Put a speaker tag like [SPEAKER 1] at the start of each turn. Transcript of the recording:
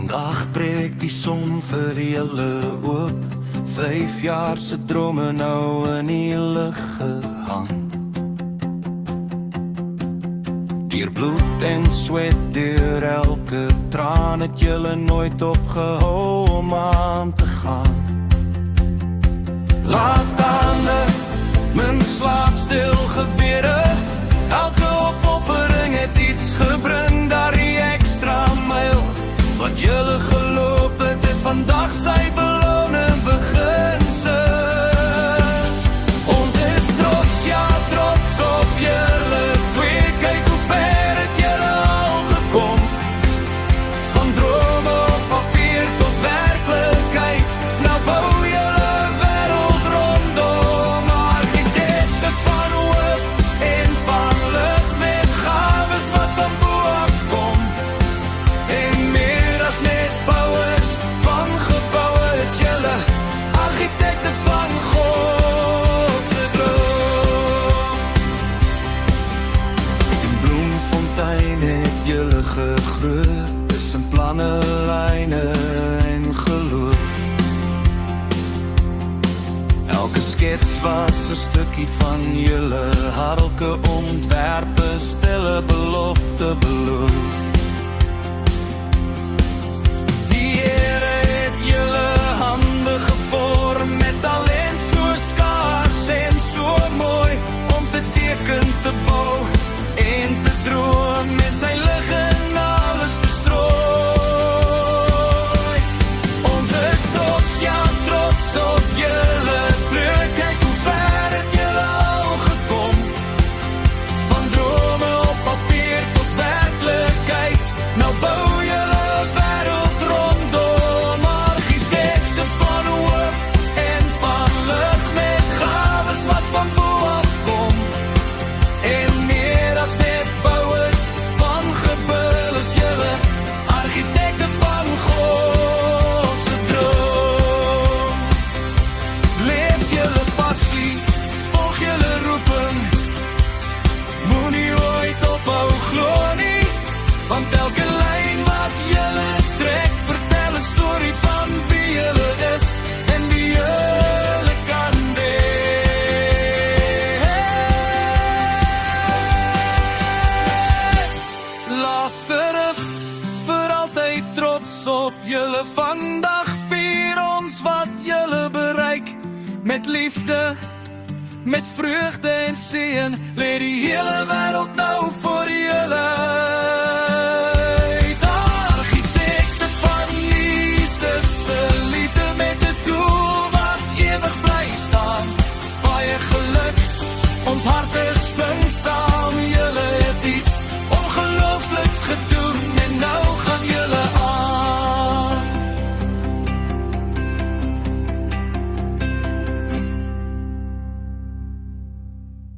[SPEAKER 1] Vandag breek die son vir julle oop, 5 jaar se drome nou in die lug gehang. Deur bloed en sweat, deur elke traan het julle nooit opgehou om aan te gaan. Laat aande, mijn slaapstil gebede, elke opoffering het iets gebring, daar die extra myl, wat julle geloop het, het vandag sy beloning begin se. Ons is trots, ja trots op julle twee, kyk hoe ver het julle al gekom, van drome op papier tot werklikheid, nou bou julle wêreld rondom, argitekte van hoop en van lig, met gawes wat van bo afkom, en meer as net bouwers van gebouwe, is julle argitekte van Godse droom. In Bloemfontein het julle gegroei, tussen planne, lyne en geloof. Elke skets was 'n stukkie van julle harde ontwerpe, stille belofte beloof. Die Here het julle hande gevorm, met talent so skaars en so mooi, om te teken, te bou en te droom, met sy lig en alles te strooi. Ons is trots, ja trots op julle terug, kyk hoe ver het julle al gekom, van drome op papier tot werklikheid, nou bou julle wêreld rondom, argitekte van hoop en van lig, met gawes wat van bo afkom, en meer as net bouwers van gebou, is julle argitekte van Godse droom. Leef julle passie, volg julle roeping, moenie ooit ophou glo nie, want elke lyn wat julle trek, vertel 'n storie van wie julle is en wie julle kan wees. Lasterif, vir altyd trots op julle, vandag vier ons wat julle bereik, met liefde, met vreugde en seën, lê die hele wêreld nou voor julle uit. Argitekte van Jesus se liefde, met 'n doel wat ewig bly staan, baie geluk, ons harte sing saam.